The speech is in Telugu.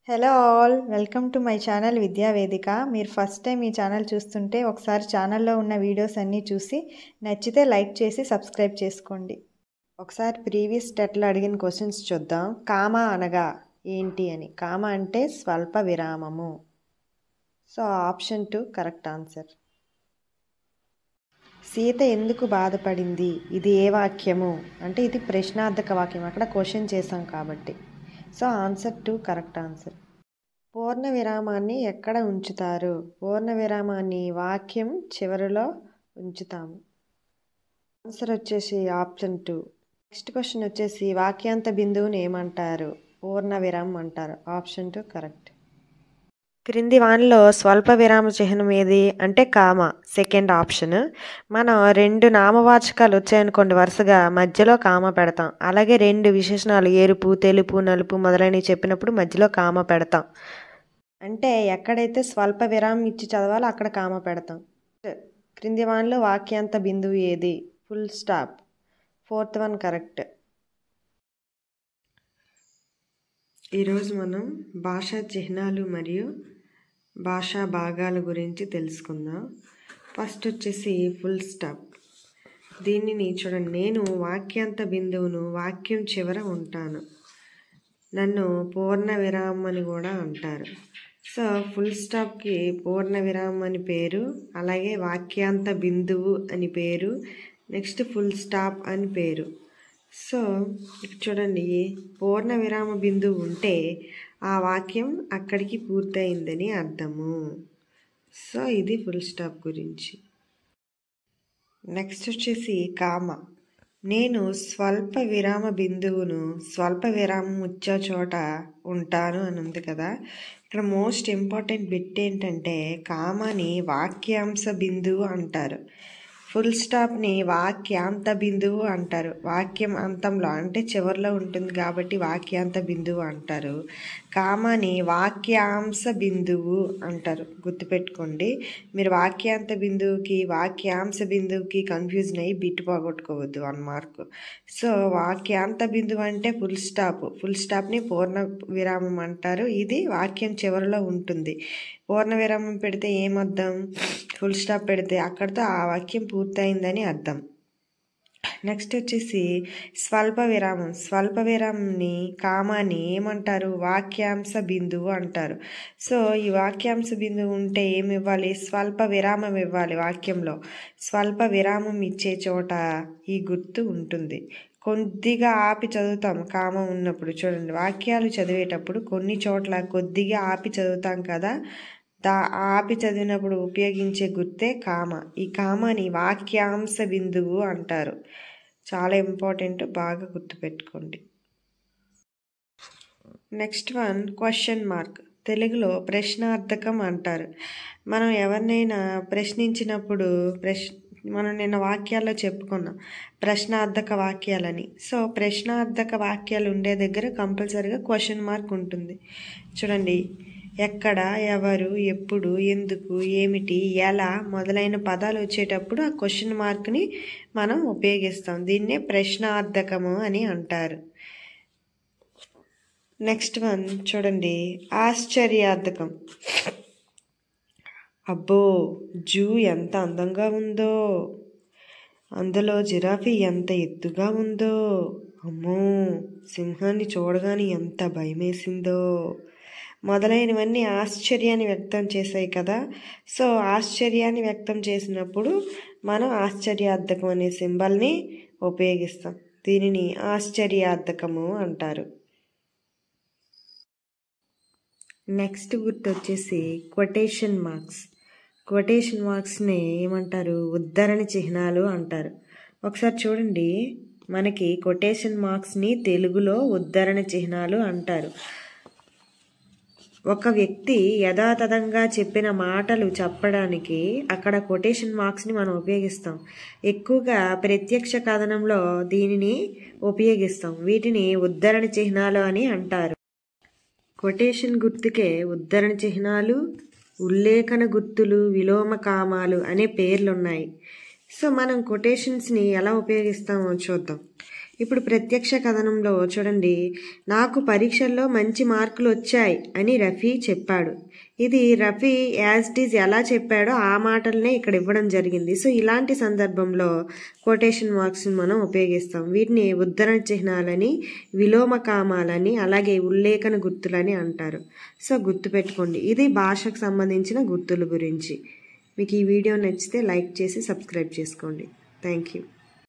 Hello all, welcome to my channel విద్యా వేదిక. మీరు ఫస్ట్ టైం ఈ ఛానల్ చూస్తుంటే ఒకసారి ఛానల్లో ఉన్న వీడియోస్ అన్నీ చూసి నచ్చితే లైక్ చేసి సబ్స్క్రైబ్ చేసుకోండి. ఒకసారి ప్రీవియస్ టెట్లో అడిగిన క్వశ్చన్స్ చూద్దాం. కామా అనగా ఏంటి అని. కామ అంటే స్వల్ప విరామము. So option 2 correct answer. Sita ఎందుకు బాధపడింది, ఇది ఏ వాక్యము అంటే ఇది ప్రశ్నార్థక వాక్యం, అక్కడ క్వశ్చన్ చేసాం కాబట్టి. So answer 2 correct answer. పూర్ణ విరామాన్ని ఎక్కడ ఉంచుతారు? పూర్ణ విరామాన్ని వాక్యం చివరిలో ఉంచుతాము. ఆన్సర్ వచ్చేసి ఆప్షన్ 2. నెక్స్ట్ క్వశ్చన్ వచ్చేసి వాక్యాంత బిందువుని ఏమంటారు? పూర్ణ విరామం అంటారు. Option 2 correct. క్రింది వానిలో స్వల్ప విరామ చిహ్నం ఏది అంటే కామ, సెకండ్ ఆప్షన్. మనం 2 నామవాచకాలు వచ్చాయనుకోండి, వరుసగా మధ్యలో కామ పెడతాం. అలాగే 2 విశేషణాలు ఎరుపు, తెలుపు, నలుపు మొదలైనవి చెప్పినప్పుడు మధ్యలో కామ పెడతాం. అంటే ఎక్కడైతే స్వల్ప విరామం ఇచ్చి చదవాలో అక్కడ కామ పెడతాం. క్రింది వానిలో వాక్యాంత బిందువు ఏది? Full stop. Fourth one correct. ఈరోజు మనం భాషా చిహ్నాలు మరియు భాషా భాగాల గురించి తెలుసుకుందాం. ఫస్ట్ వచ్చేసి ఫుల్ స్టాప్. దీనిని చూడండి, నేను వాక్యాంత బిందువును వాక్యం చివర ఉంటాను. నన్ను పూర్ణ విరామం అని కూడా అంటారు. సో ఫుల్ స్టాప్కి పూర్ణ విరామం అని పేరు, అలాగే వాక్యాంత బిందువు అని పేరు, నెక్స్ట్ ఫుల్ స్టాప్ అని పేరు. సో చూడండి, పూర్ణ విరామ బిందువు ఉంటే ఆ వాక్యం అక్కడికి పూర్తయిందని అర్థము. సో ఇది ఫుల్ స్టాప్ గురించి. నెక్స్ట్ వచ్చేసి కామ. నేను స్వల్ప విరామ బిందువును స్వల్ప విరామం వచ్చే చోట ఉంటాను అని ఉంది కదా. ఇక్కడ మోస్ట్ ఇంపార్టెంట్ బిట్ ఏంటంటే కామని వాక్యాంశ బిందువు అంటారు, ఫుల్ స్టాప్ని వాక్యాంత బిందువు అంటారు. వాక్యం అంతంలో అంటే చివరిలో ఉంటుంది కాబట్టి వాక్యాంత బిందువు అంటారు. కామని వాక్యాంశ బిందువు అంటారు. గుర్తుపెట్టుకోండి, మీరు వాక్యాంత బిందువుకి వాక్యాంశ బిందువుకి కన్ఫ్యూజన్ అయ్యి బిట్ పోగొట్టుకోవద్దు, 1 మార్క్. సో వాక్యాంత బిందువు అంటే ఫుల్ స్టాప్. ఫుల్ స్టాప్ని పూర్ణ విరామం అంటారు. ఇది వాక్యం చివరిలో ఉంటుంది. పూర్ణ విరామం పెడితే ఏమర్థం? ఫుల్ స్టాప్ పెడితే అక్కడితో ఆ వాక్యం పూర్తయిందని అర్థం. నెక్స్ట్ వచ్చేసి స్వల్ప విరామం. స్వల్ప విరామంని కామాని ఏమంటారు? వాక్యాంశ బిందువు అంటారు. సో ఈ వాక్యాంశ బిందువు ఉంటే ఏమి ఇవ్వాలి? స్వల్ప విరామం ఇవ్వాలి. వాక్యంలో స్వల్ప విరామం ఇచ్చే చోట ఈ గుర్తు ఉంటుంది. కొద్దిగా ఆపి చదువుతాం కామ ఉన్నప్పుడు. చూడండి, వాక్యాలు చదివేటప్పుడు కొన్ని చోట్ల కొద్దిగా ఆపి చదువుతాం కదా, ఆపి చదివినప్పుడు ఉపయోగించే గుర్తే కామ. ఈ కామని వాక్యాంశ బిందువు అంటారు. చాలా ఇంపార్టెంట్, బాగా గుర్తుపెట్టుకోండి. Next one question mark. తెలుగులో ప్రశ్నార్థకం అంటారు. మనం ఎవరినైనా ప్రశ్నించినప్పుడు మనం నిన్న వాక్యాల్లో చెప్పుకున్నాం ప్రశ్నార్థక వాక్యాలని. సో ప్రశ్నార్థక వాక్యాలు ఉండే దగ్గర కంపల్సరీగా క్వశ్చన్ మార్క్ ఉంటుంది. చూడండి, ఎక్కడ, ఎవరు, ఎప్పుడు, ఎందుకు, ఏమిటి, ఎలా మొదలైన పదాలు వచ్చేటప్పుడు ఆ క్వశ్చన్ మార్క్ని మనం ఉపయోగిస్తాం. దీన్నే ప్రశ్నార్థకము అని అంటారు. నెక్స్ట్ వన్ చూడండి, ఆశ్చర్యార్థకం. అబ్బో, జూ ఎంత అందంగా ఉందో, అందులో జిరాఫీ ఎంత ఎత్తుగా ఉందో, అమ్మో సింహాన్ని చూడగానే ఎంత భయమేసిందో మొదలైనవన్నీ ఆశ్చర్యాన్ని వ్యక్తం చేశాయి కదా. సో ఆశ్చర్యాన్ని వ్యక్తం చేసినప్పుడు మనం ఆశ్చర్యార్థకం అనే సింబల్ని ఉపయోగిస్తాం. దీనిని ఆశ్చర్యార్థకము అంటారు. నెక్స్ట్ గుర్తు వచ్చేసి కొటేషన్ మార్క్స్. కొటేషన్ మార్క్స్ని ఏమంటారు? ఉద్ధరణ చిహ్నాలు అంటారు. ఒకసారి చూడండి, మనకి కొటేషన్ మార్క్స్ని తెలుగులో ఉద్ధరణ చిహ్నాలు అంటారు. ఒక వ్యక్తి యథాతథంగా చెప్పిన మాటలు చెప్పడానికి అక్కడ కొటేషన్ మార్క్స్ని మనం ఉపయోగిస్తాం. ఎక్కువగా ప్రత్యక్ష కథనంలో దీనిని ఉపయోగిస్తాం. వీటిని ఉద్ధరణ చిహ్నాలు అని అంటారు. కొటేషన్ గుర్తుకే ఉద్ధరణ చిహ్నాలు, ఉల్లేఖన గుర్తులు, విలోమకామాలు అనే పేర్లున్నాయి. సో మనం కొటేషన్స్ని ఎలా ఉపయోగిస్తామో చూద్దాం. ఇప్పుడు ప్రత్యక్ష కథనంలో చూడండి, నాకు పరీక్షల్లో మంచి మార్కులు వచ్చాయి అని రఫీ చెప్పాడు. ఇది రఫీ యాజ్ ఇట్ ఈజ్ ఎలా చెప్పాడో ఆ మాటలనే ఇక్కడ ఇవ్వడం జరిగింది. సో ఇలాంటి సందర్భంలో కొటేషన్ మార్క్స్ మనం ఉపయోగిస్తాం. వీటిని ఉద్ధరణ చిహ్నాలని, విలోమకామాలని, అలాగే ఉల్లేఖన గుర్తులని అంటారు. సో గుర్తుపెట్టుకోండి. ఇది భాషకు సంబంధించిన గుర్తుల గురించి. మీకు ఈ వీడియో నచ్చితే లైక్ చేసి సబ్స్క్రైబ్ చేసుకోండి. Thank you.